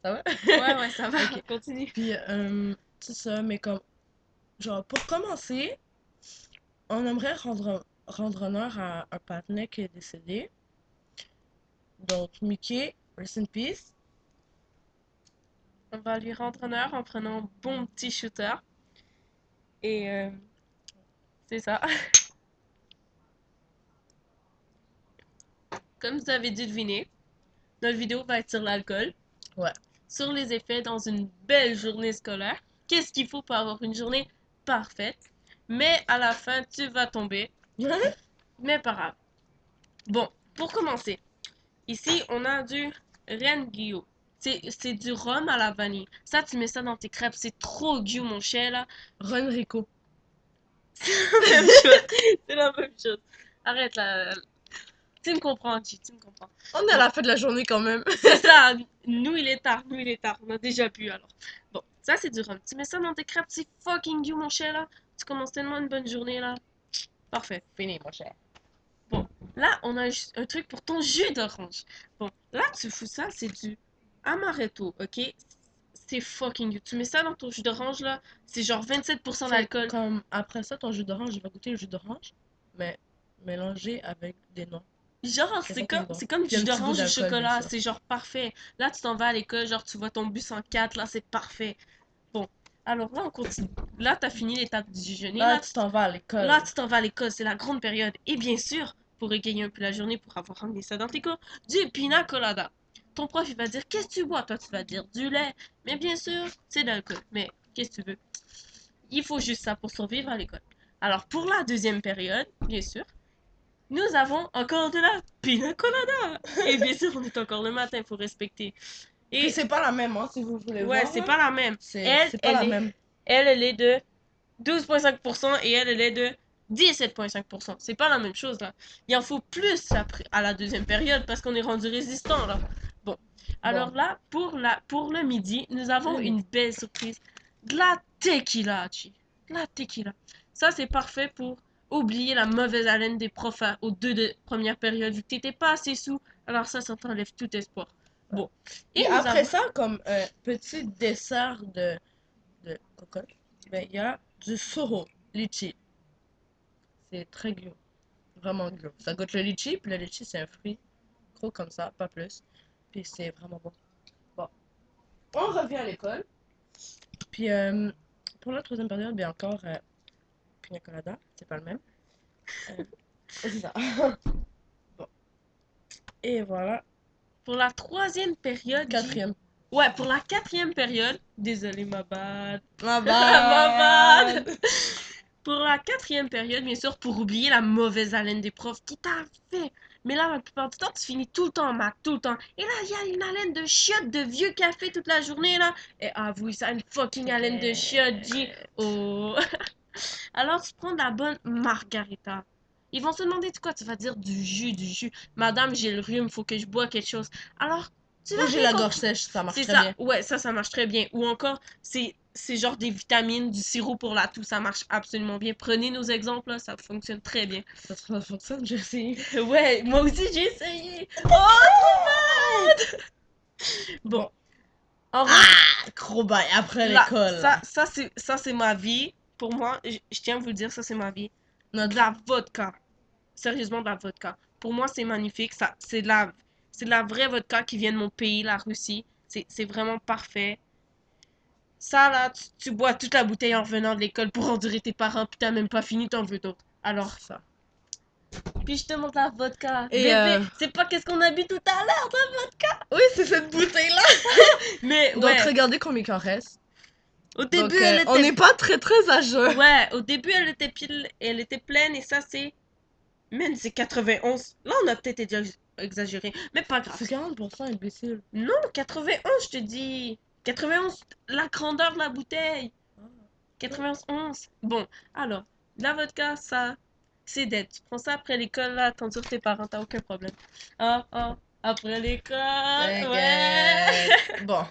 Ça va? Ouais, ouais, ça va. Ok. Continue. Puis, c'est ça, mais comme, genre, pour commencer, on aimerait rendre honneur à un partenaire qui est décédé. Donc, Mickey, rest in peace. On va lui rendre honneur en prenant un bon petit shooter. Et c'est ça. Comme vous avez dû deviner, notre vidéo va être sur l'alcool, Ouais. sur les effets dans une belle journée scolaire. Qu'est-ce qu'il faut pour avoir une journée parfaite? Mais à la fin, tu vas tomber. Mais pas grave. Bon, pour commencer, ici, on a du Renggyo. C'est du rhum à la vanille. Ça, tu mets ça dans tes crêpes. C'est trop gyu, mon cher, là. Ron Rico. C'est la même chose. C'est la même chose. Arrête, là. Tu me comprends, G, tu me comprends. On est à Bon, la fin de la journée quand même. c'est ça. Nous, il est tard. Nous, il est tard. On a déjà bu, alors. Bon, ça, c'est du rhum. Tu mets ça dans tes crêpes. C'est fucking gyu, mon cher, là. Tu commences tellement une bonne journée, là. Parfait. Fini, mon cher. Bon, là, on a un truc pour ton jus d'orange. Bon, là, tu fous ça, c'est du amaretto, ok? C'est fucking you. Tu mets ça dans ton jus d'orange, là, c'est genre 27% Fait d'alcool. comme, après ça, ton jus d'orange, je vais goûter le jus d'orange, mais mélangé avec des noix. Genre, C'est fucking bon. c'est comme du Puis un jus petit goût d'orange au d'alcool, bien chocolat, sûr. c'est genre parfait. Là, tu t'en vas à l'école, genre, tu vois ton bus en 4, là, c'est parfait. Bon, alors là, on continue. Là, t'as fini l'étape du déjeuner, Là, là, tu t'en vas à là, l'école. tu t'en vas à l'école, c'est la grande période. Et bien sûr, pour égayer un peu la journée, pour avoir ramené ça dans tes cours, du pina colada. Ton prof, il va dire, qu'est-ce que tu bois? Toi, tu vas dire du lait. Mais bien sûr, c'est de l'alcool. Mais qu'est-ce que tu veux? Il faut juste ça pour survivre à l'école. Alors, pour la deuxième période, bien sûr, nous avons encore de la pina colada. Et bien sûr, on est encore le matin, il faut respecter. Puis Et c'est pas la même, hein, si vous voulez ouais, voir, c'est là. pas la même. Elle, C'est pas elle la est, même. elle est de 12,5% et elle est de 17,5%. C'est pas la même chose là. Il en faut plus après, à la deuxième période parce qu'on est rendu résistant là. Bon, alors Bon, là, pour le midi, nous avons le une midi. belle surprise. De la tequila, Chi. De la tequila. Ça, c'est parfait pour oublier la mauvaise haleine des profs aux premières périodes. Vu que t'étais pas assez sous, alors ça t'enlève tout espoir. Ouais. Bon. Et Puis nous après avons... ça, comme petit dessert de cocotte, ben, il y a du soro, litchi. C'est très gros, vraiment gros. Ça goûte le litchi, puis le litchi, c'est un fruit gros comme ça, pas plus. Puis c'est vraiment bon. Bon, on revient à l'école. Puis pour la troisième période, bien encore, pina colada, c'est pas le même. Euh, c'est ça. Bon, et voilà, Pour la troisième période, J. quatrième. Ouais, pour la quatrième période. Désolé, ma bad. Ma Ma bad. bad! Pour la quatrième période, bien sûr, pour oublier la mauvaise haleine des profs qui t'a fait. Mais là, la plupart du temps, tu finis tout le temps en maths, tout le temps. Et là, il y a une haleine de chiottes de vieux café toute la journée, là. Et avoue, ça, une fucking haleine de chiottes, J. Oh. Alors, tu prends de la bonne margarita. Ils vont se demander de quoi tu vas dire du jus, du jus. Madame, j'ai le rhume, faut que je bois quelque chose. Alors, tu vas Ou j'ai rien la gorge comprendre. sèche, ça marche C'est très ça, bien. ouais, ça marche très bien. Ou encore, c'est genre des vitamines, du sirop pour la toux, ça marche absolument bien. Prenez nos exemples, là, ça fonctionne très bien. Ça fonctionne, j'ai essayé. Ouais, moi aussi j'ai essayé. Oh, trop mal! Bon, Bon. en revanche, Ah! Gros bail après là, l'école, là. ça c'est ma vie. Pour moi, je tiens à vous le dire, ça c'est ma vie. De Notre. la vodka. Sérieusement, de la vodka. Pour moi, c'est magnifique. Ça, c'est de la vraie vodka qui vient de mon pays, la Russie. C'est vraiment parfait. Ça, là, tu bois toute la bouteille en revenant de l'école pour endurer tes parents, puis t'as même pas fini, t'en veux d'autres. Alors, C'est ça. puis je te montre la vodka. Et Bébé, c'est pas qu'est-ce qu'on a bu tout à l'heure, la vodka. oui, c'est cette bouteille-là. Mais Donc, ouais, regardez combien il en reste. au début, Donc, elle on était... n'est pas très très à jeun. Ouais, au début, elle était pile, elle était pleine, et ça, c'est... Man, c'est 91. Là, on a peut-être déjà exagéré, mais pas grave. C'est 40%, imbécile. Non, 91, je te dis. 91, la grandeur de la bouteille. 91. Bon, alors, la vodka, ça, c'est dead. Tu prends ça après l'école, là, t'endures tes parents, t'as aucun problème. Ah, ah, après l'école, ouais. T'inquiète. Bon,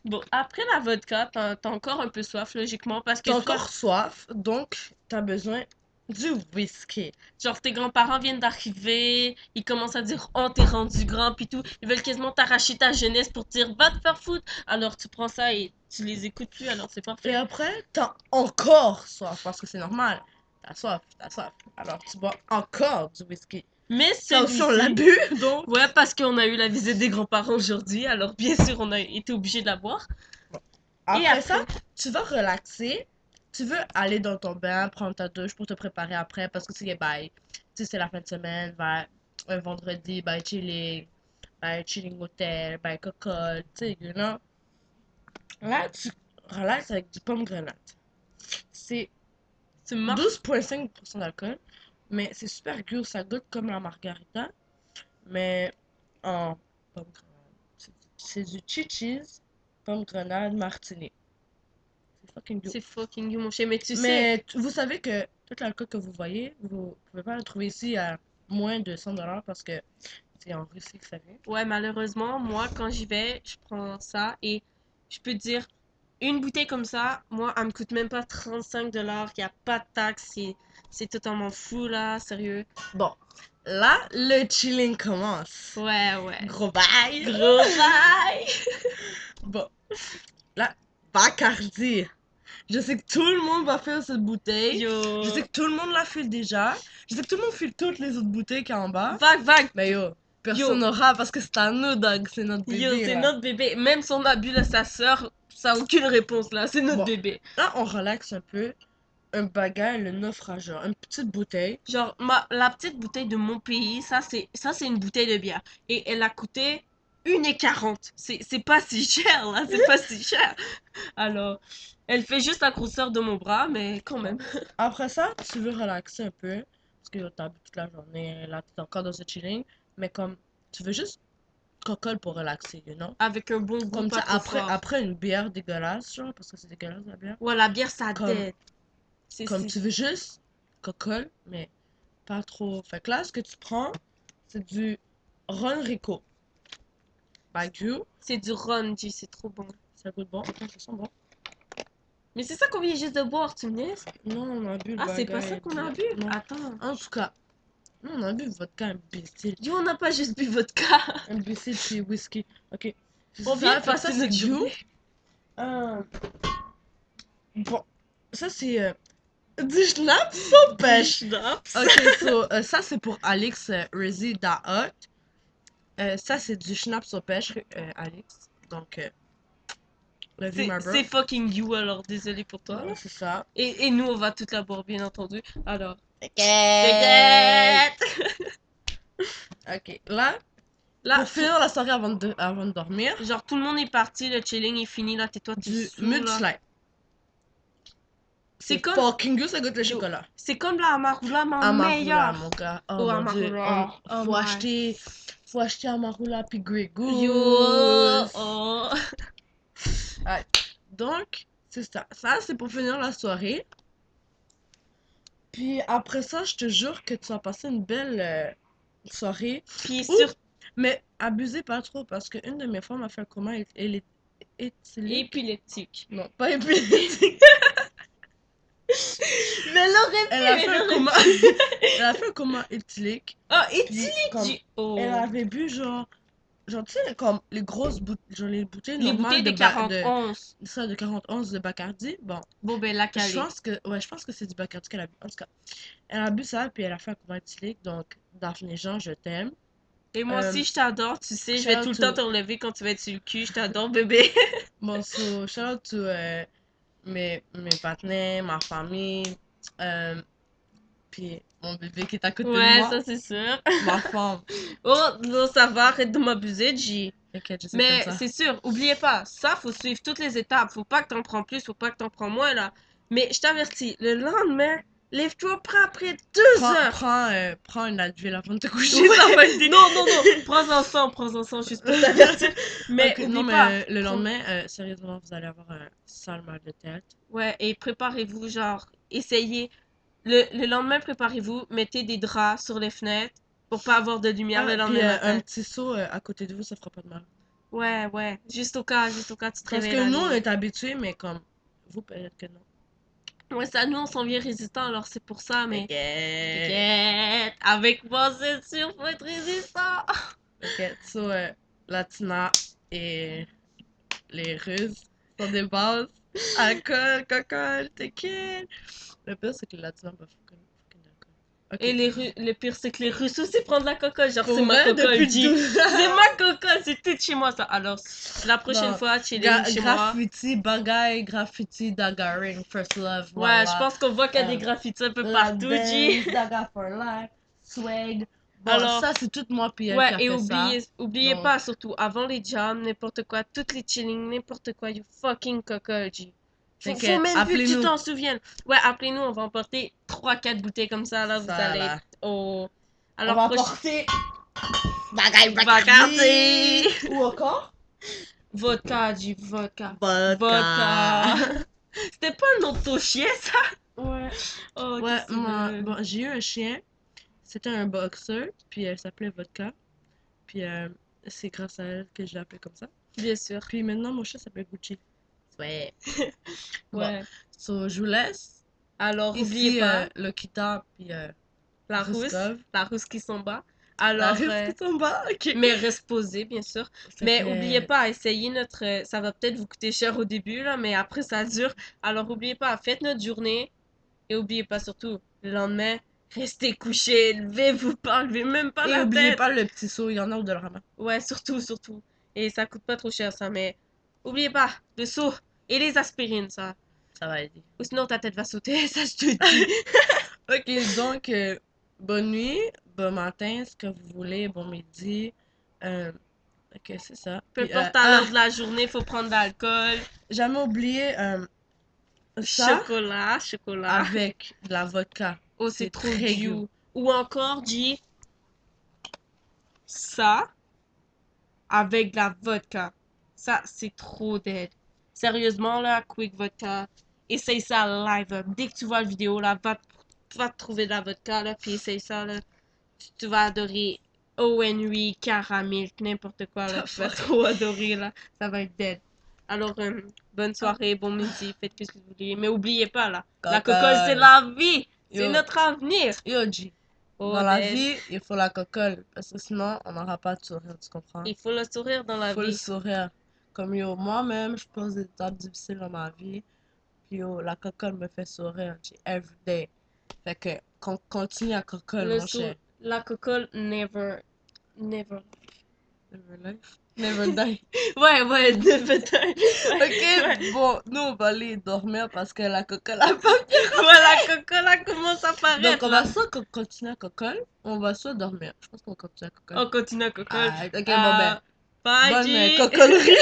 Bon, après la vodka, t'as encore un peu soif, logiquement, parce que t'as toi, encore soif, donc t'as besoin Du whisky. Genre, tes grands-parents viennent d'arriver, ils commencent à dire, oh, t'es rendu grand, pis tout. Ils veulent quasiment t'arracher ta jeunesse pour te dire, va te faire foutre. Alors, tu prends ça et tu les écoutes plus, alors c'est Et parfait. après, t'as encore soif, parce que c'est normal. T'as soif, t'as soif. Alors tu bois encore du whisky. Mais Ça aussi, on l'a celui-ci, bu, donc. ouais, parce qu'on a eu la visite des grands-parents aujourd'hui, alors bien sûr, on a été obligé de la boire. Et Après ça, après, tu vas relaxer. Tu veux aller dans ton bain, prendre ta douche pour te préparer après, parce que c'est bye. Tu sais, c'est la fin de semaine, bye. Un vendredi, bye chilling hotel, bye cocotte, tu sais, you know. Là, tu relaxes avec du pomme grenade. C'est tu marches. 12,5% d'alcool, mais c'est super gur, ça goûte comme la margarita, mais en pomme grenade. C'est du cheese, pomme grenade, martini. C'est fucking good. C'est fucking you, mon chien. Mais tu sais, Mais vous savez que tout l'alcool que vous voyez, vous pouvez pas le trouver ici à moins de 100 $ parce que c'est en Russie que ça vient. ouais, malheureusement, moi, quand j'y vais, je prends ça et je peux te dire, une bouteille comme ça, moi, elle me coûte même pas 35 $. Il n'y a pas de taxe. C'est totalement fou, là, sérieux. Bon, là, le chilling commence. Ouais, ouais. Gros bail. Gros bail! Bon, là, Bacardi. Je sais que tout le monde va faire cette bouteille. Je sais Yo. que tout le monde la file déjà. Je sais que tout le monde file toutes les autres bouteilles qu'il y a en bas. Vague, vague. Mais yo, personne Yo. n'aura parce que c'est à nous, Doug. C'est notre Yo, bébé, c'est là. notre bébé. Même si on a bu là, sa sœur, ça a aucune réponse, là. C'est notre Bon, bébé. là, on relaxe un peu. Un bagage, le naufrageur. Une petite bouteille. Genre, la petite bouteille de mon pays, ça c'est une bouteille de bière. Et elle a coûté 1,40 €. C'est pas si cher, là. C'est pas si cher. Alors, elle fait juste la grosseur de mon bras, mais quand même. Après ça, tu veux relaxer un peu. Parce que t'as bu toute la journée. Là, t'es encore dans ce chilling. Mais comme, tu veux juste cocolle pour relaxer, you know? Avec un bon goût Comme pas ça, trop fort. après une bière dégueulasse, genre, parce que c'est dégueulasse la bière. Ouais, la bière, ça Comme, dette. comme tu veux juste cocolle, mais pas trop. Fait que là, ce que tu prends, c'est du Ron Rico. Baijiu. C'est du rhum, G, c'est trop bon. Ça goûte bon. Attends, ça sent bon. Mais c'est ça qu'on vient juste de boire, tu me laisses? Non, on a bu le Ah, c'est pas ça bagage. qu'on a bu? Non. Attends. En tout cas, non, on a bu vodka imbécile. Yo, on n'a pas juste bu vodka. Imbécile, puis whisky. Ok. On vient de Fait que passer ça, c'est notre Dieu. journée. Bon, ça, c'est du schnapps au pêche. Schnapps. Ok, ça, c'est pour Alex Rizzi Daot. Ça, c'est du schnapps au pêche, Alex. Donc, love you, my bro. C'est fucking you, alors désolé pour toi. Ouais, c'est ça. Et nous, on va toute la boire, bien entendu. Alors, Ok. t'inquiète. Ok, là, Là, pour finir la soirée avant de dormir, genre, tout le monde est parti, le chilling est fini, là, tais-toi, t'es du saoul, là. Mudslide. C'est C'est comme, fucking good, ça goûte le yo, chocolat. c'est comme la Amarula, mais en Amarula, meilleur. mon gars. Oh Oh, mon dieu. Amarula. Oh Faut my. acheter, faut acheter Amarula puis Grey Yo, Goose. oh. Ouais. Donc, c'est ça. Ça, c'est pour finir la soirée. Puis après ça, je te jure que tu vas passer une belle soirée. Puis Ouh! sur Mais abusez pas trop parce qu'une de mes femmes a fait un coma éthylique. épileptique. Non, pas épileptique. Mais elle aurait pu, Elle a fait elle un aurait coma. pu. Elle a fait un coma éthylique. Oh, Puis éthylique, comme elle oh. avait bu genre tu sais comme les grosses bouteilles, genre les bouteilles Les normales bouteilles de de 41. ça de 41 de Bacardi. Bon, Bon, ben, la calée. je pense que c'est du Bacardi qu'elle a bu. En tout cas, elle a bu ça puis elle a fait un coma éthylique. Donc Daphné Jean, je t'aime. Et moi Euh, aussi, je t'adore, tu sais, je shout vais tout out le temps to te relever quand tu vas être sur le cul. Je t'adore, bébé. bon so shout out to mes partenaires, ma famille, euh, puis mon bébé qui est à côté de Ouais, moi, ça, c'est sûr. ma femme. Oh, non, ça va, arrête de m'abuser, J. T'inquiète, je sais que t'aimes Mais ça. c'est sûr, oubliez pas, ça, faut suivre toutes les étapes. Faut pas que t'en prends plus, faut pas que t'en prends moins, là. Mais je t'avertis, le lendemain, lève-toi près après 2 heures. Prends un Advil avant de te coucher, Ouais. ça va aider. Non, non, non, prends ensemble, juste pour t'avertir. Mais Ok, non, oublie pas. mais le lendemain, sérieusement, vous allez avoir un sale mal de tête. Ouais, et préparez-vous, genre, essayez. Le lendemain, préparez-vous, mettez des draps sur les fenêtres pour pas avoir de lumière le Ah, puis lendemain un matin. petit seau à côté de vous, ça fera pas de mal. Ouais, ouais, juste au cas, tu te Parce réveilles que la nous, on nuit. est habitués, mais comme vous, peut-être que non. Ouais, ça, nous, on s'en vient résistant, alors c'est pour ça, mais... Ok. T'inquiète, avec moi, c'est sûr, faut être résistant. Ok, so, Latina et les Russes sont des bases. Alcool, coca, tequila. Le pire, c'est que les Latinos boivent fucking d'alcool. Et Ok. le pire, c'est que les Russes aussi prennent de la coca. Genre, c'est Pour ma vrai, coca, depuis dit. 12 C'est ans. ma coca, c'est tout chez moi, ça. Alors, la prochaine Bon, fois, chilling chez moi. graffiti, bagaille, graffiti, dagaring, first love, Ouais, je voilà. pense qu'on voit qu'il y a des Euh, graffitis un peu la partout, G. dance, daga for life, swag. Bon, Alors, ça, c'est tout moi puis elle ouais, qui a et fait ça. oubliez Donc, pas, surtout, avant les jams, n'importe quoi, toutes les chilling, n'importe quoi, you fucking coca, G. Faut t'inquiète, même plus que tu appelez-nous. t'en souviennes. Ouais, appelez-nous, on va emporter 3 4 bouteilles comme ça, vous Ça, allez là. être au... On Alors, va prochain... porter bagaille Bacardi! Bacardi. Ou encore, Vodka, G, vodka. vodka. Vodka. C'était pas le nom de ton chien, ça? Ouais. Oh, Ouais, qu'est-ce que moi, c'est? bon, j'ai eu un chien. C'était un boxer, puis elle s'appelait Vodka. Puis c'est grâce à elle que je l'ai appelé comme ça. Bien sûr. Puis maintenant, mon chat s'appelle Gucci. Ouais. Bon, Ouais. so, je vous laisse. Alors, oubliez Ici, pas, Lokita, puis Ruskov. la rousse qui s'en bat. La Alors, risque qui s'en bat, ok. mais reste posé, bien sûr. S'il te Mais oubliez plaît. pas, essayez notre... Ça va peut-être vous coûter cher au début, là, mais après, ça dure. Alors, oubliez pas, faites notre journée. Et oubliez pas surtout, le lendemain, restez couché, levez-vous pas, levez même pas Et la oubliez tête. pas le petit seau, il y en a au Dollarama. Ouais, surtout, surtout. Et ça coûte pas trop cher, ça, mais oubliez pas, le seau et les aspirines, ça. Ça va aider. Ou sinon, ta tête va sauter, ça, je te dis. Ok, donc, bonne nuit, bon matin, ce que vous voulez, bon midi. Euh, ok, c'est ça. Peu Puis, importe à l'heure de la journée, faut prendre de l'alcool. jamais oublié ça Chocolat, chocolat. avec de la vodka. Oh, c'est C'est trop très du. good. Ou encore, dis ça avec de la vodka. Ça, c'est trop dead. Sérieusement, là, quick vodka. Essaye ça live. Dès que tu vois la vidéo, là, va te trouver de la vodka, là, puis essaye ça, là. Tu vas adorer ONW, caramel, n'importe quoi, là. The Tu vas fuck. trop adorer, là. Ça va être dead. Alors, bonne soirée, bon midi, faites ce que vous voulez. Mais oubliez pas, là, la cocolle, c'est Cocolle. la vie! C'est Yo, notre avenir! yo, G. Oh, Dans la dead. vie, il faut la cocolle. Parce que sinon, on n'aura pas de sourire, tu comprends? Il faut le sourire dans la Faut le vie. sourire. Comme yo, moi-même, je pose des étapes difficiles dans ma vie. Puis yo, la cocolle me fait sourire, G, every day. Fait que, qu'on continue à cocolle, Le mon sou... cher. La cocolle, never. Never. Never life. Never die. Ouais, ouais, never die. Ouais, Ok, bon, nous, on va aller dormir parce que la cocolle a pas. ouais, la cocolle, elle commence à Donc, paraître, on là. va soit continuer à cocolle, ou on va soit dormir. Je pense qu'on continue à cocolle. On continue à cocolle. Ah, ok, bon ben, Bye, bonne G. cocollerie.